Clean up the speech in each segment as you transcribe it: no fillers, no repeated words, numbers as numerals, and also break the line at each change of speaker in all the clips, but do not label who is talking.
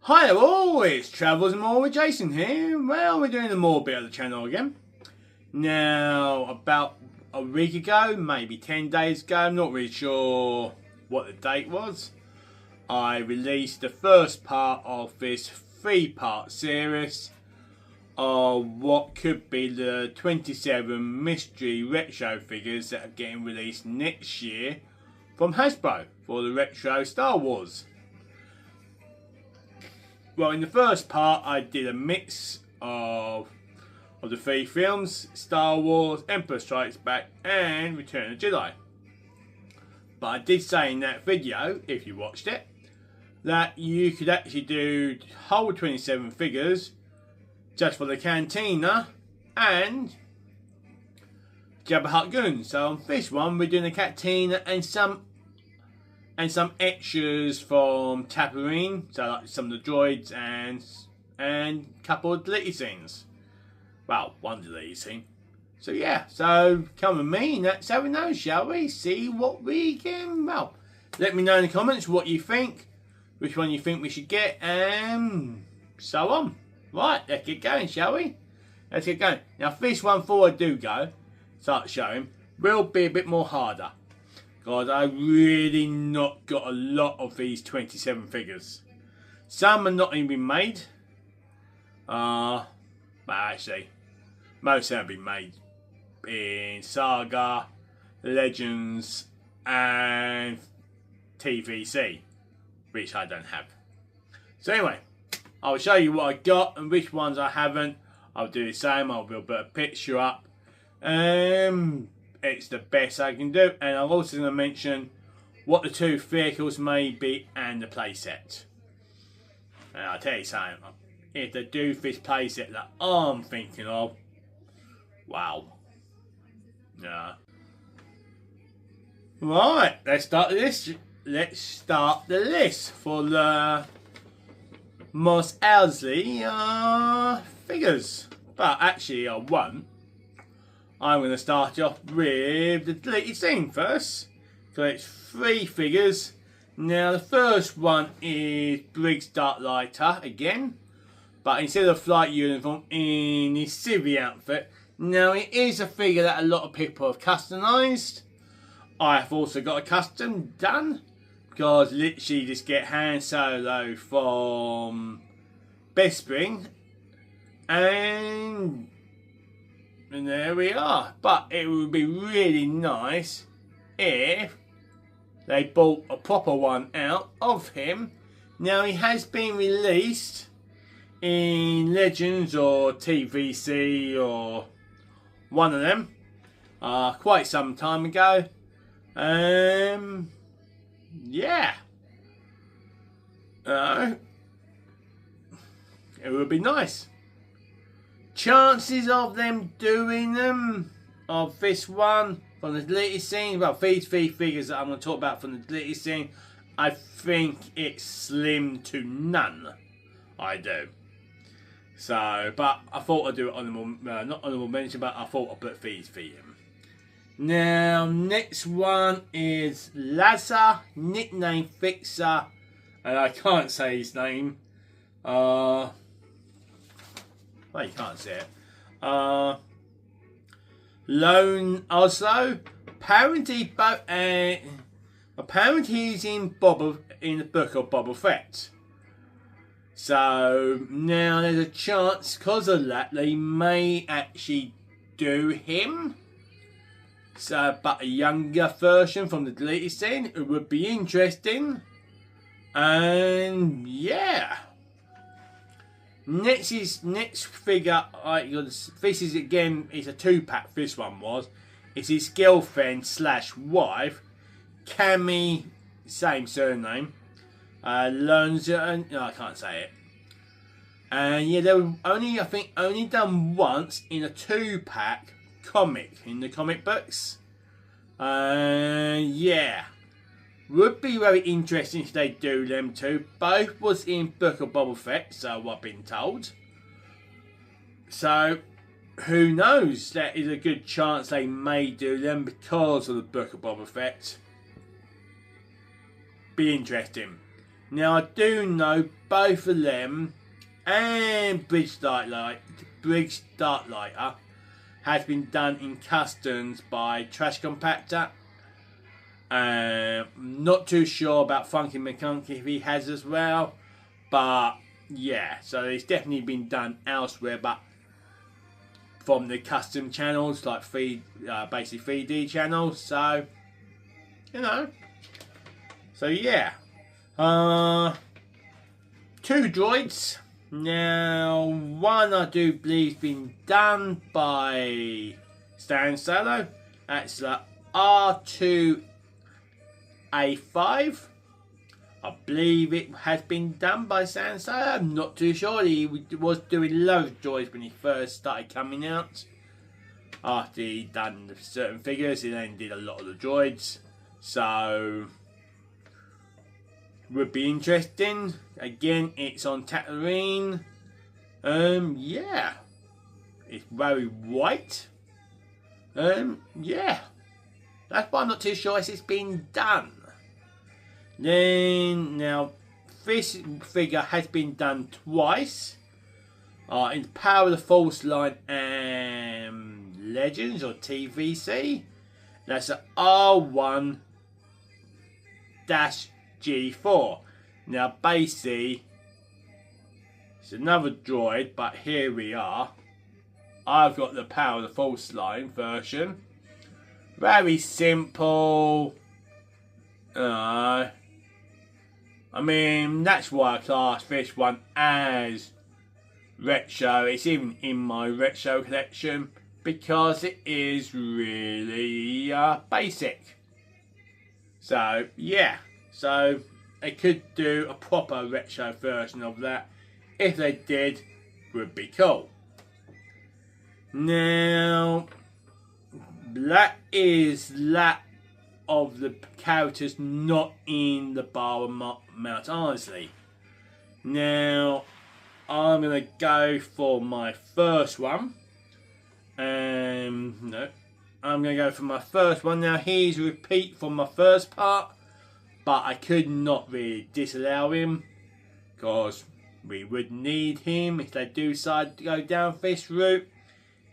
Hi all, it's Travels and More with Jason here. Well, we're doing the more bit of the channel again. Now, about a week ago, maybe 10 days ago, I'm not really sure what the date was, I released the first part of this 3-part series of what could be the 27 mystery retro figures that are getting released next year from Hasbro for the retro Star Wars. Well, in the first part, I did a mix of the 3 films: Star Wars, Emperor Strikes Back, and Return of the Jedi. But I did say in that video, if you watched it, that you could actually do whole 27 figures just for the Cantina and Jabba Hutt Goon. So on this one, we're doing the Cantina and some extras from Tatooine, so like some of the droids and a couple of deleted scenes. Well, one deleted scene. So yeah, so come with me and let's have a nose, shall we? See what we can. Well, let me know in the comments what you think, which one you think we should get, and so on. Right, let's get going, shall we? Let's get going. Now, this one, before I do go, start showing, will be a bit more harder. God, I really not got a lot of these 27 figures. Some are not even been made. But actually, most have been made in Saga, Legends, and TVC, which I don't have. So anyway, I'll show you what I got and which ones I haven't. I'll do the same. I'll put a picture up. It's the best I can do, and I'm also going to mention what the 2 vehicles may be and the playset. And I'll tell you something, if they do this playset that I'm thinking of, wow. Yeah. Right, let's start the list. Let's start the list for the Mos Eisley figures. But actually I won't. I'm going to start off with the deleted scene first. So it's 3 figures. Now the first one is Briggs Darklighter again. But instead of flight uniform, in his civvy outfit. Now it is a figure that a lot of people have customised. I've also got a custom done. Because literally just get Han Solo from Bespring. And there we are. But it would be really nice if they bought a proper one out of him. Now he has been released in Legends or TVC or one of them quite some time ago. Yeah. It would be nice. Chances of them doing them, of this one from the deleted scene, well, these 3 figures that I'm going to talk about from the deleted scene, I think it's slim to none. I do. So, but I thought I'd do it not honourable mention, but I thought I'd put these for you. Now, next one is Laze, nickname Fixer, and I can't say his name. Well, you can't see it. Loneozner. Apparently he's in the book of Boba Fett. So now there's a chance, because of that, they may actually do him. So, but a younger version from the deleted scene. It would be interesting. And yeah. Next figure, this is again, it's a 2-pack, this one was. It's his girlfriend / wife, Camie, same surname. Loneozner, no, I can't say it. And yeah, they were I think only done once in a 2-pack comic, in the comic books. Yeah. Would be very interesting if they do them too. Both was in Book of Boba Fett, so I've been told. So, who knows? There is a good chance they may do them because of the Book of Boba Fett. Be interesting. Now I do know both of them and Bridge Darklighter has been done in customs by Trash Compactor. Not too sure about Funky McCunky if he has as well, but yeah, so it's definitely been done elsewhere, but from the custom channels like basically 3D channels. So you know, so yeah, 2 droids. Now one I do believe has been done by Stan Solo. That's the R2A5. I believe it has been done by Stan Solo. I'm not too sure. He was doing loads of droids when he first started coming out. After he'd done certain figures, he then did a lot of the droids. So would be interesting. Again, it's on Tatooine. Yeah, it's very white. Yeah, that's why I'm not too sure if it's been done. Then now, this figure has been done twice. In Power of the Force line and Legends or TVC. That's an R1-G4. Now basically, it's another droid, but here we are. I've got the Power of the Force line version. Very simple. I mean, that's why I class this one as retro. It's even in my retro collection because it is really basic. So yeah, so they could do a proper retro version of that. If they did, would be cool. Now that is that of the characters not in the bar of Mos Eisley. Now I'm gonna go for my first one. No, I'm gonna go for my first one. Now he's a repeat from my first part, but I could not really disallow him because we would need him if they do decide to go down this route.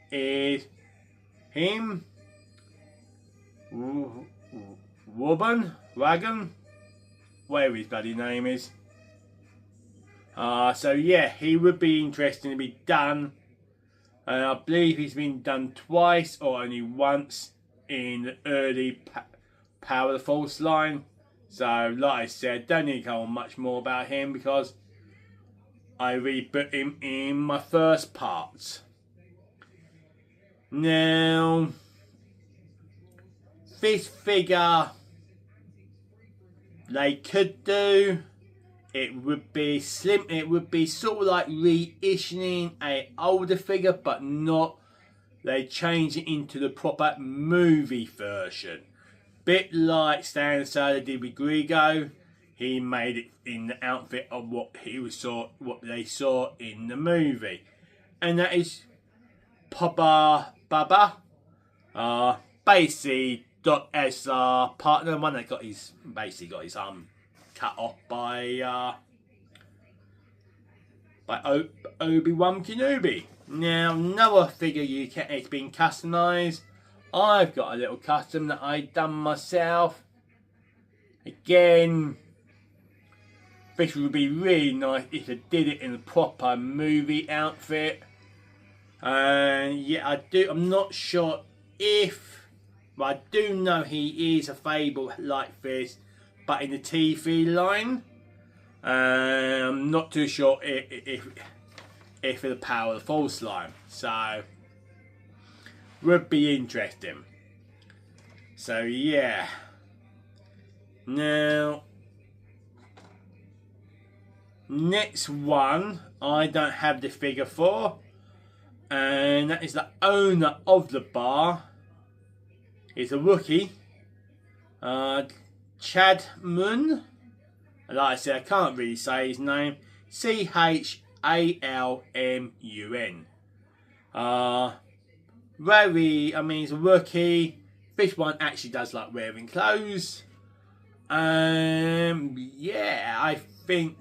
Is him, Wagon, whatever his bloody name is. So yeah, he would be interesting to be done. And I believe he's been done twice or only once in the early Power of the Force line. So like I said, don't need to go on much more about him because I really put him in my first parts. Now this figure they could do, it would be slim, it would be sort of like reissuing an older figure, but not, they change it into the proper movie version. Bit like Stan Solo did with Jerriko. He made it in the outfit of what they saw in the movie. And that is Papa Baba, basically as partner, one that got his arm cut off by Obi-Wan Kenobi. Now another figure it's been customised. I've got a little custom that I done myself. Again, this would be really nice if they did it in a proper movie outfit. And yeah, I'm not sure if, but I do know he is a fable like this, but in the TV line. I'm not too sure if the Power of the Force line. So would be interesting. So yeah. Now next one I don't have the figure for, and that is the owner of the bar. It's a Wookiee, Chadmun. Like I said, I can't really say his name. Chalmun. Very, I mean, he's a Wookiee. This one actually does like wearing clothes. Yeah, I think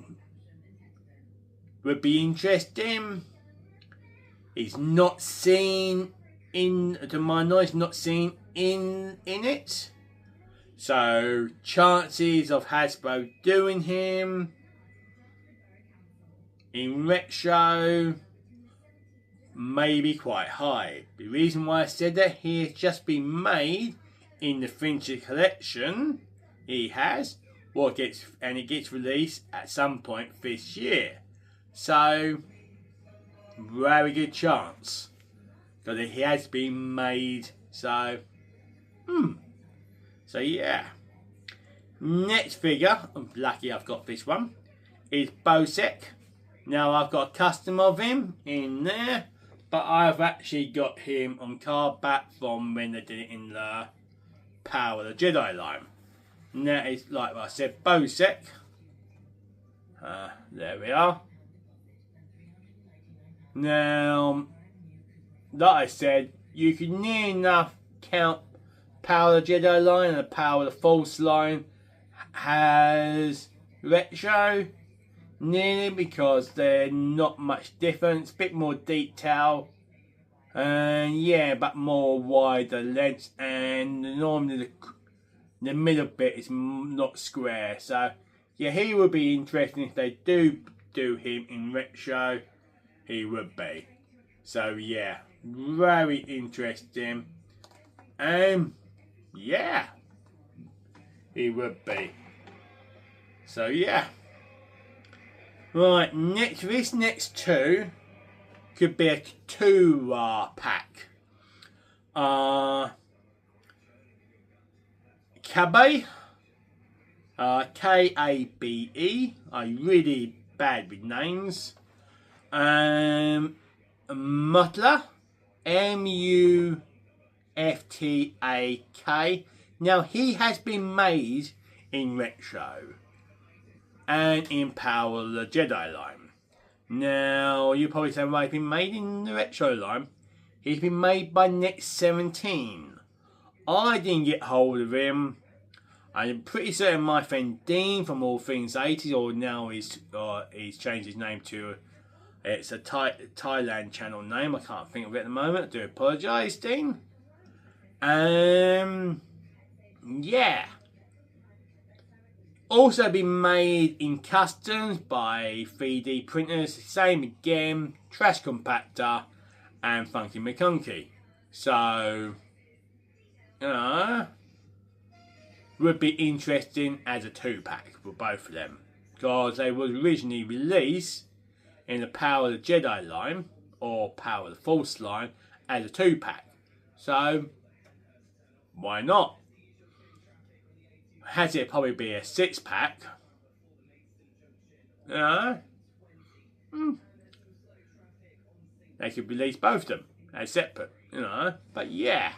would be interesting. He's not seen in, to my knowledge, not seen in it. So chances of Hasbro doing him in retro may be quite high. The reason why I said that, he has just been made in the Fincher collection. He has, it gets released at some point this year. So very good chance because he has been made. So so yeah. Next figure, I'm lucky I've got this one, is BoShek. Now I've got a custom of him in there, but I've actually got him on card back from when they did it in the Power of the Jedi line. And that is, like I said, BoShek. There we are. Now, like I said, you can near enough count Power of the Jedi line and the Power of the Force line has retro, nearly, because they're not much difference, bit more detail, and yeah, but more wider lengths, and normally the middle bit is not square. So yeah, he would be interesting if they do him in retro. He would be. So yeah, very interesting. Yeah, he would be. So yeah. Right, this next two could be a two pack. Kabe, Kabe. I'm really bad with names. Mutler, Muftak. Now he has been made in retro and in Power of the Jedi line. Now you probably say, well, he's been made in the retro line. He's been made by Next 17. I didn't get hold of him. I'm pretty certain my friend Dean from All Things 80s, or now he's changed his name to, it's a Thailand channel name. I can't think of it at the moment. I do apologise, Dean. Yeah. Also been made in customs by 3D printers. Same again, Trash Compactor and Funky McCunky. So, would be interesting as a 2-pack for both of them, because they was originally released in the Power of the Jedi line or Power of the Force line as a 2-pack. So why not? Has it probably be a 6-pack? They could release both of them as separate, But yeah.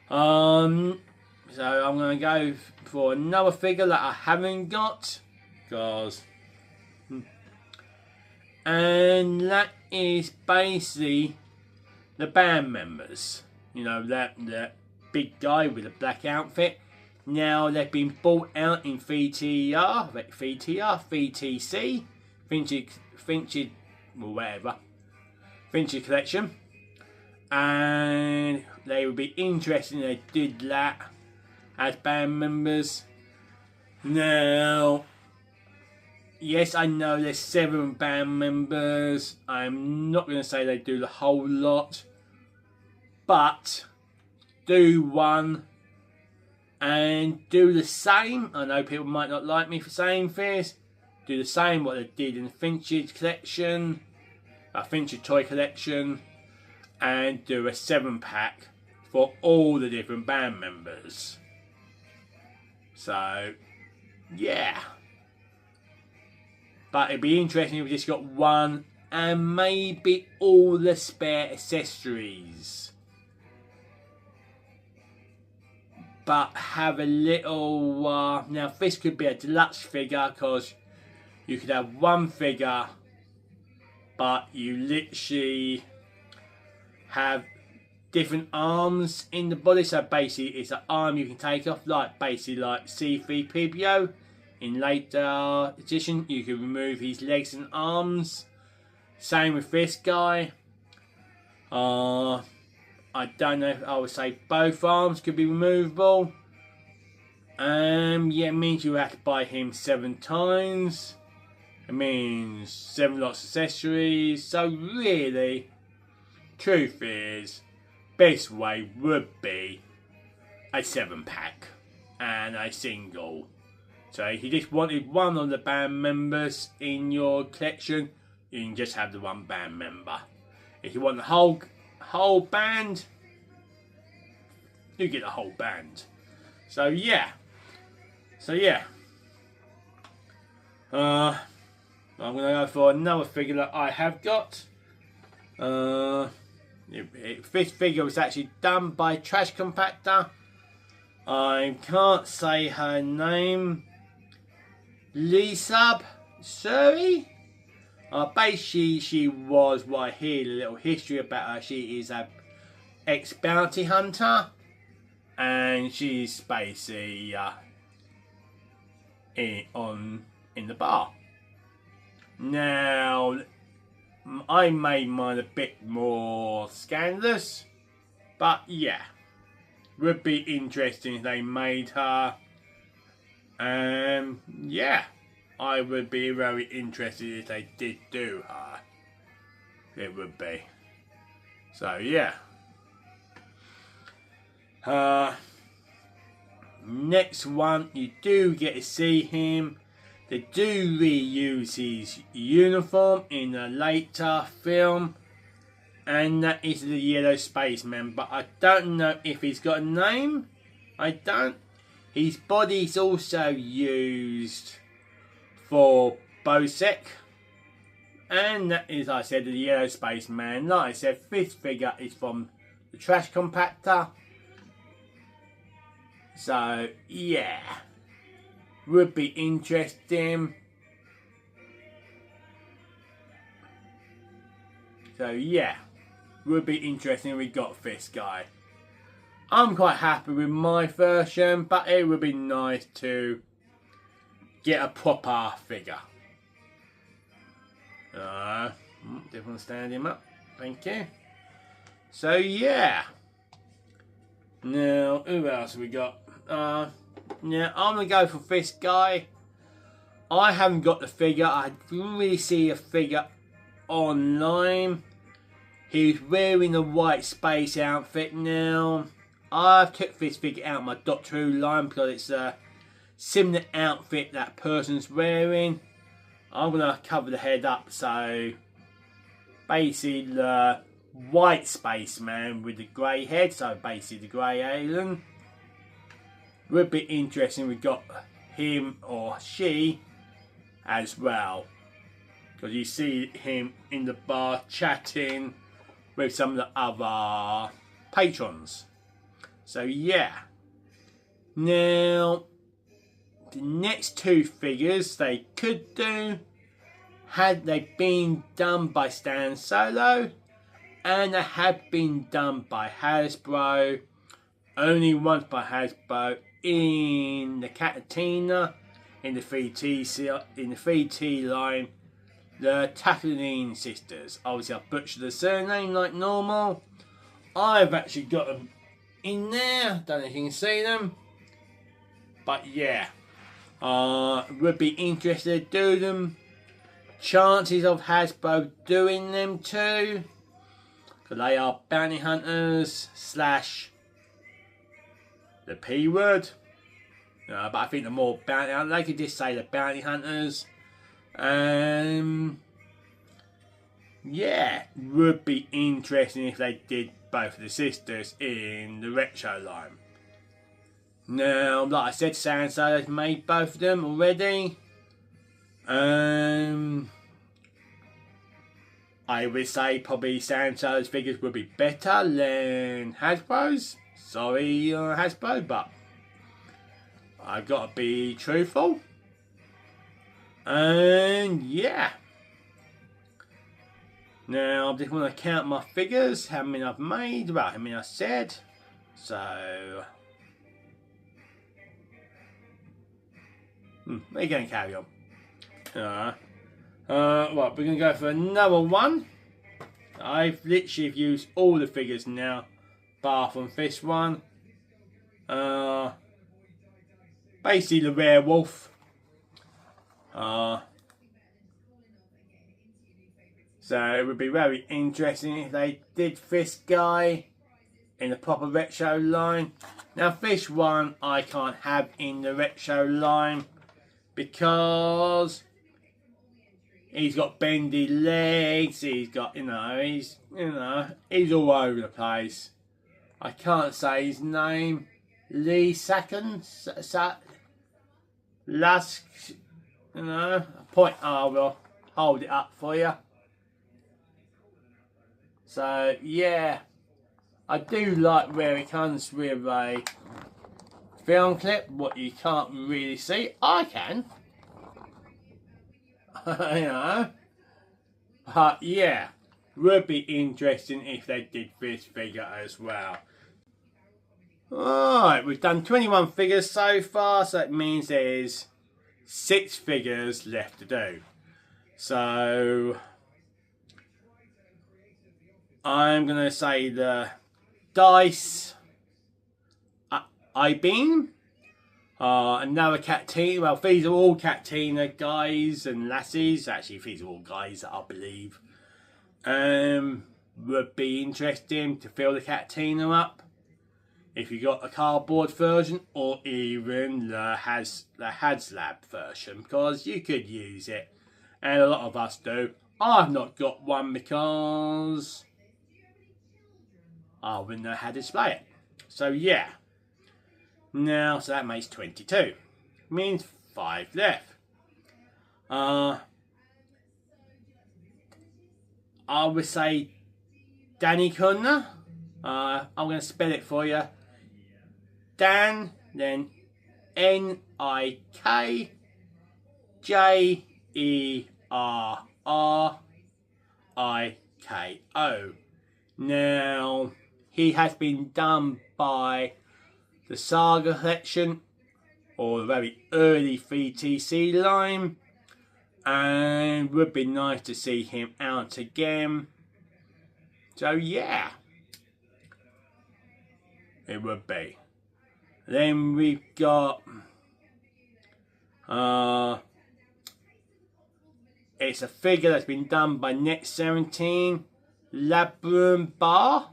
So I'm going to go for another figure that I haven't got, because, and that is basically the band members. That big guy with the black outfit. Now they've been bought out in VTC, Fincher collection, and they would be interesting if they did that as band members. Now, yes, I know there's 7 band members. I'm not going to say they do the whole lot, but do one and do the same. I know people might not like me for saying this. Do the same what they did in the Fincher collection, Fincher toy collection, and do a 7-pack for all the different band members. So, yeah. But it'd be interesting if we just got one and maybe all the spare accessories. But have a little, now this could be a deluxe figure, because you could have one figure, but you literally have different arms in the body. So basically it's an arm you can take off, like basically like C3PO in later edition, you can remove his legs and arms. Same with this guy. I don't know if I would say both arms could be removable. Yeah, it means you have to buy him 7 times. It means 7 lots of accessories. So really, truth is, best way would be a 7-pack and a single. So if you just wanted one of the band members in your collection, you can just have the one band member. If you want the whole band, you get the whole band. So yeah. I'm gonna go for another figure that I have got. This figure was actually done by Trash Compactor. I can't say her name. Lisa Suri. Basically, she was what I hear a little history about her. She is a ex-bounty hunter, and she's basically in the bar. Now, I made mine a bit more scandalous, but yeah, would be interesting if they made her. Yeah, I would be very interested if they did do her. It would be. So yeah. Next one, you do get to see him. They do reuse his uniform in a later film, and that is the Yellow Spaceman. But I don't know if he's got a name. I don't. His body is also used for BoShek, and that is, like I said, the Yellow Spaceman. Like I said, this figure is from the Trash Compactor. So yeah, would be interesting. So yeah, would be interesting if we got this guy. I'm quite happy with my version, but it would be nice to get a proper figure. Just want to stand him up. Thank you. So yeah. Now, who else have we got? Now, I'm going to go for this guy. I haven't got the figure. I didn't really see a figure online. He's wearing a white space outfit now. I've took this figure out of my Doctor Who line because it's a similar outfit that person's wearing. I'm going to cover the head up, so basically the white spaceman with the grey head, so basically the grey alien. Would be interesting. We got him or she as well, because you see him in the bar chatting with some of the other patrons. So yeah. Now, the next 2 figures they could do, had they been done by Stan Solo, and they have been done by Hasbro, only once by Hasbro, in the Cantina, in the 3T line, the Tatooine sisters. Obviously, I butchered the surname like normal. I've actually got them in there. Don't know if you can see them, but yeah, would be interested to do them. Chances of Hasbro doing them too, because they are bounty hunters / the P word. But I think the more bounty hunters, they could just say the bounty hunters. Yeah, would be interesting if they did both of the sisters in the retro line. Now, like I said, Solo's made both of them already. I would say probably Solo's figures would be better than Hasbro's. Sorry, Hasbro, but I've got to be truthful. And yeah. Now, I just want to count my figures, how many I've made, well, how many I said. So, We're going to carry on. Right, we're going to go for another one. I've literally used all the figures now, bar from this one. Basically the werewolf. So it would be very interesting if they did this guy in a proper retro line. Now this one I can't have in the retro line because he's got bendy legs, he's got, he's all over the place. I can't say his name. Laze, point, I will hold it up for you. So yeah, I do like where it comes with a film clip. What you can't really see, I can. But yeah, would be interesting if they did this figure as well. Alright, we've done 21 figures so far, so that means there's 6 figures left to do. So I'm going to say the Dice Ibegon, another Cantina. Well, these are all Cantina guys and lasses. Actually, these are all guys, I believe. Would be interesting to fill the Cantina up if you got a cardboard version or even the HasLab version, because you could use it, and a lot of us do. I've not got one because I wouldn't know how to display it. So yeah. Now, so that makes 22. Means 5 left. I would say Dannik. I'm going to spell it for you. Dan, then Nikerriko. Now, he has been done by the Saga collection, or the very early 3TC line, and would be nice to see him out again. So yeah, it would be. Then we've got it's a figure that's been done by Net 17, Nabrun Bar,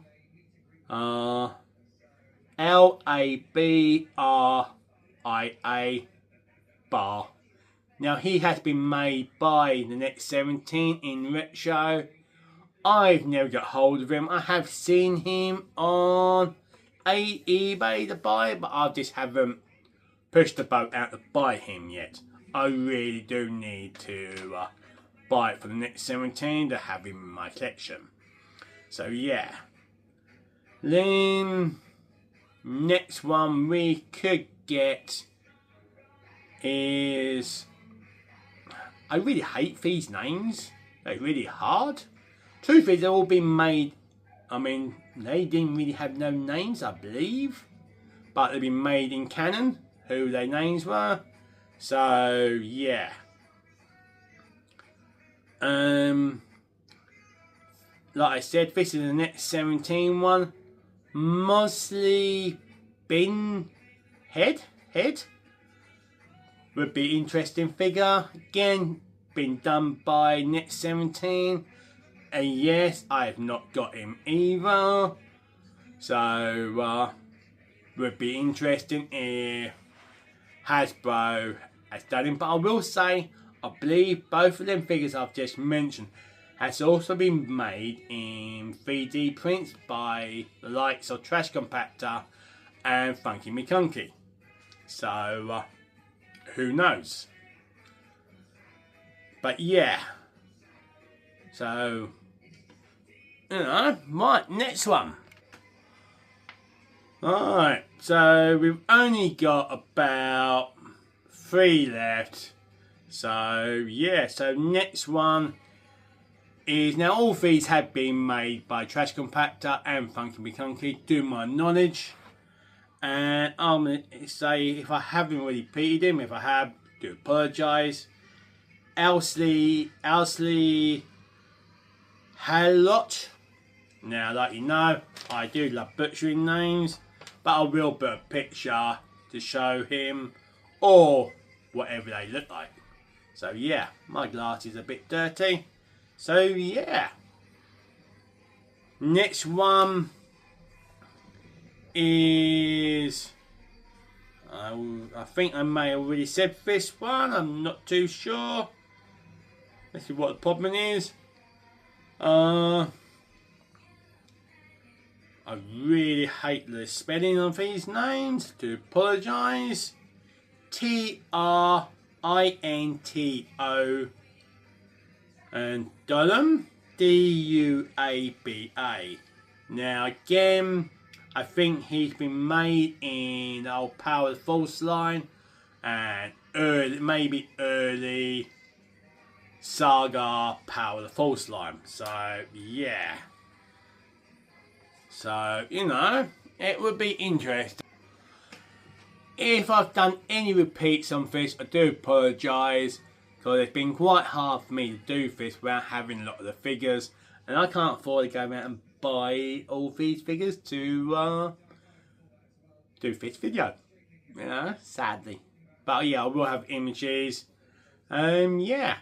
Labria Bar. Now he has been made by the Net 17 in retro. I've never got hold of him. I have seen him on eBay to buy, but I just haven't pushed the boat out to buy him yet. I really do need to buy it for the Net 17 to have him in my collection. So yeah. Then next one we could get is, I really hate these names. They're really hard. Truth is, they've all been made, I mean, they didn't really have no names, I believe, but they've been made in canon, who their names were. So yeah. Like I said, this is the Net 17 one. Mostly bin head would be interesting figure. Again, been done by Net 17. And yes, I have not got him either. So would be interesting if Hasbro has done him. But I will say, I believe both of them figures I've just mentioned has also been made in 3D prints by the likes of Trash Compactor and Funky McCunky. So who knows? But yeah. So, right, next one. Alright, so we've only got about 3 left. So, yeah, so next one is, now all these have been made by Trash Compactor and Funky McCunky, to my knowledge. And I'm going to say, if I haven't repeated him, if I have, Do apologise. Helrot. Now, like you know, I do love butchering names, but I will put a picture to show him or whatever they look like. So yeah, my glass is a bit dirty. So yeah. Next one is, I think I may have already said this one, I'm not too sure. Let's see what the problem is. I really hate the spelling of these names, to apologise. Trinto and Dullum, Duaba. Now again, I think he's been made in the old Power of the Force line and maybe early Saga Power of the Force line. So yeah. So, you know, it would be interesting. If I've done any repeats on this, I do apologise, because it's been quite hard for me to do this without having a lot of the figures, and I can't afford to go out and buy all these figures to do this video, you know, sadly. But yeah, I will have images. Yeah.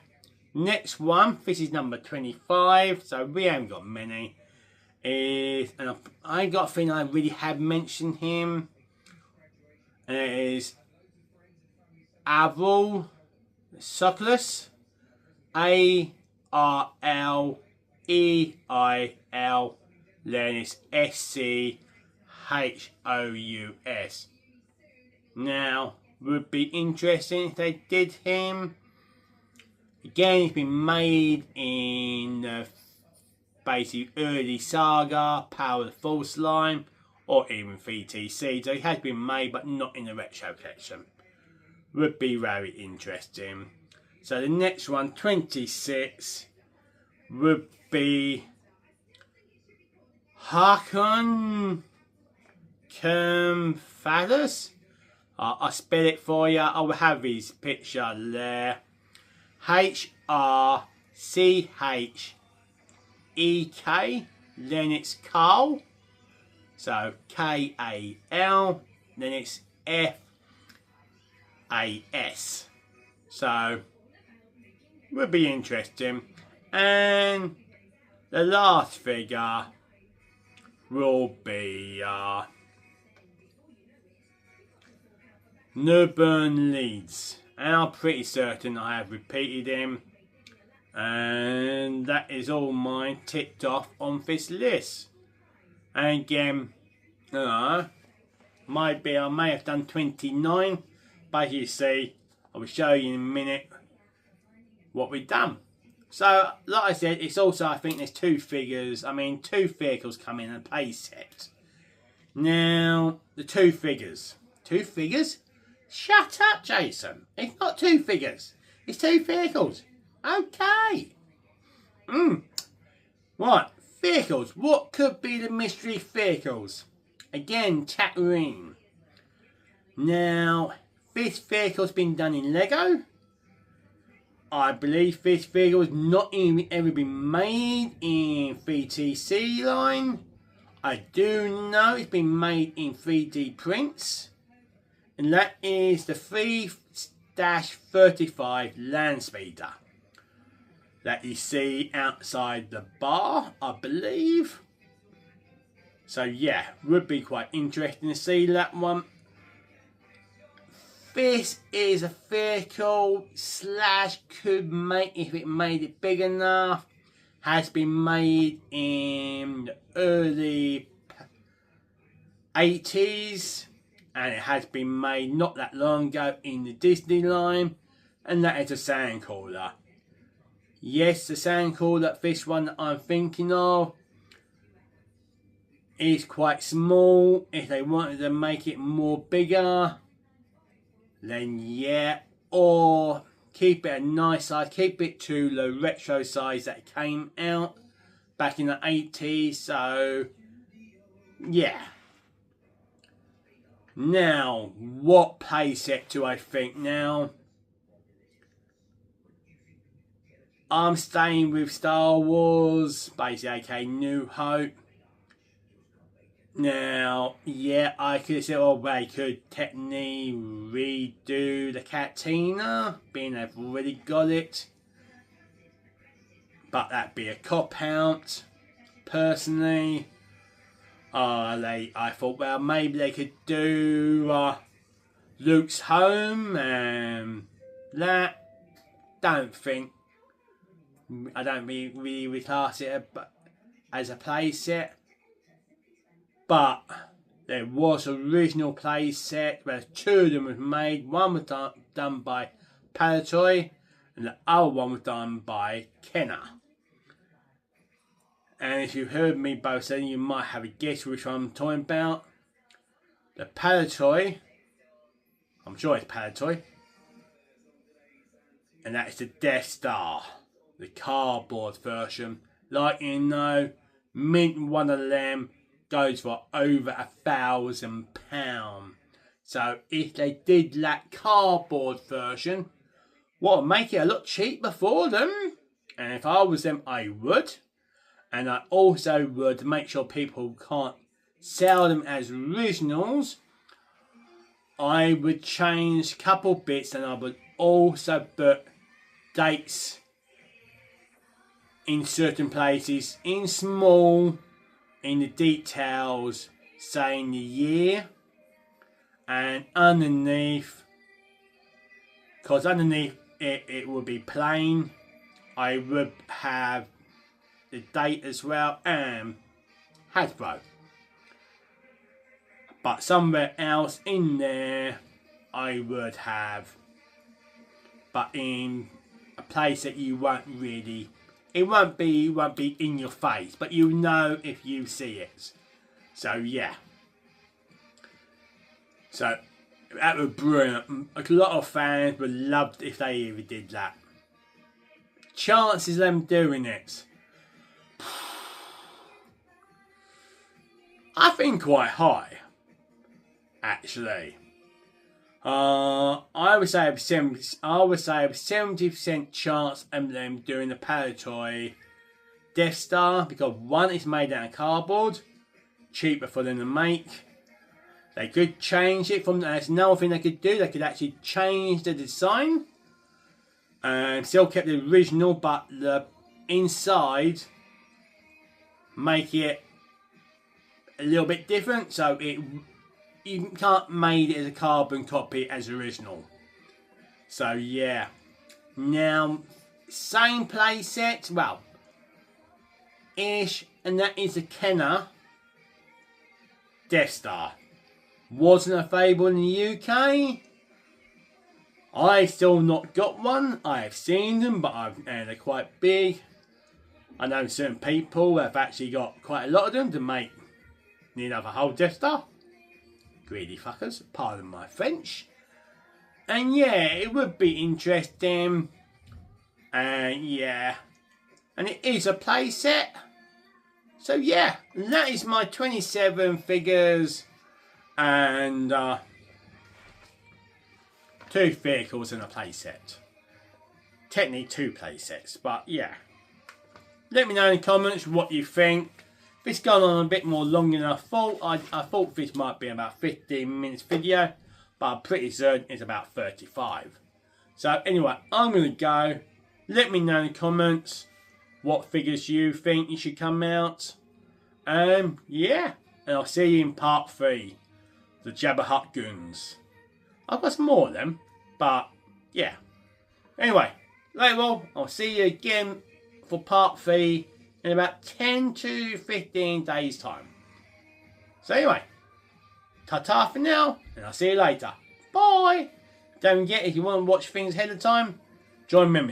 Next one, this is number 25, so we haven't got many. And I got a thing I really have mentioned him, and it is Arleis Suckless, Arleil, then it's Schous. Now, would be interesting if they did him. Again, he's been made in the basically early Saga, Power of the Force line, or even VTC. So he has been made, but not in the retro collection. Would be very interesting. So the next one, 26, would be Hrchek. I'll spell it for you. I will have his picture there. Hrchek, then it's Kal, so Kal, then it's Fas. So would be interesting. And the last figure will be Nabrun Leids, and I'm pretty certain I have repeated him. And that is all mine ticked off on this list. And again, I may have done 29, but you see, I will show you in a minute what we've done. So, like I said, it's also, I think there's two vehicles come in a play set. Now, the two figures. Two figures? Shut up, Jason. It's not two figures. It's two vehicles. Okay. Right, vehicles. What could be the mystery vehicles? Again, Tatooine. Now, this vehicle's been done in Lego. I believe this vehicle has not even ever been made in VTC line. I do know it's been made in 3D prints. And that is the 3-35 Land Speeder that you see outside the bar, I believe. So yeah, would be quite interesting to see that one. This is a vehicle could make, if it made it big enough, has been made in the early 80s. And it has been made not that long ago in the Disney line. And that is a sand cooler. Yes, the sand cooler, this one that I'm thinking of, is quite small. If they wanted to make it more bigger, then yeah. Or keep it a nice size. Keep it to the retro size that came out back in the 80s. So, yeah. Now, what playset do I think now? I'm staying with Star Wars, basically aka New Hope. Now, yeah, I could say, well, they could technically redo the Cantina, being they've already got it. But that'd be a cop-out, personally. I thought, well, maybe they could do Luke's home and that. I don't really class it as a play set. But there was an original play set where two of them was made. One was done by Palatoy and the other one was done by Kenner. And if you heard me both say, you might have a guess which one I'm talking about. The Palatoy, I'm sure it's Palatoy, and that is the Death Star, the cardboard version. Like you know, mint one of them goes for over £1,000. So if they did that cardboard version, what would make it a lot cheaper for them? And if I was them, I would. And I also would make sure people can't sell them as originals. I would change a couple bits, and I would also put dates in certain places, in small, in the details, saying the year, and underneath, because underneath it would be plain, I would have the date as well and Hasbro. But somewhere else in there I would have, but in a place that you won't really, it won't be in your face, but you know if you see it. So yeah. So that was brilliant. A lot of fans would love if they even did that. Chances of them doing it, I think quite high, actually. I would say a 70% chance of them doing the Palatoy Death Star, because one, it's made out of cardboard, cheaper for them to make. They could change it from. There's another thing they could do. They could actually change the design and still keep the original, but the inside make it a little bit different, so you can't made it as a carbon copy as original. So yeah. Now, same play set, well, ish, and that is the Kenner Death Star. Wasn't available in the UK. I still not got one. I have seen them, but they're quite big. I know certain people have actually got quite a lot of them to make another whole Death Star. Greedy fuckers, pardon my French. And yeah, it would be interesting. And yeah. And it is a play set. So yeah, that is my 27 figures and 2 vehicles in a play set. Technically 2 play sets, but yeah. Let me know in the comments what you think. This gone on a bit more longer than I thought. I thought this might be about 15 minutes video, but I'm pretty certain it's about 35. So anyway, I'm going to go. Let me know in the comments what figures you think you should come out. Yeah, and I'll see you in part 3, the Jabba Hutt Goons. I've got some more of them, but yeah. Anyway, later on, I'll see you again for part 3 in about 10 to 15 days time. So anyway, ta-ta for now, and I'll see you later. Bye! Don't forget, if you want to watch things ahead of time, join membership.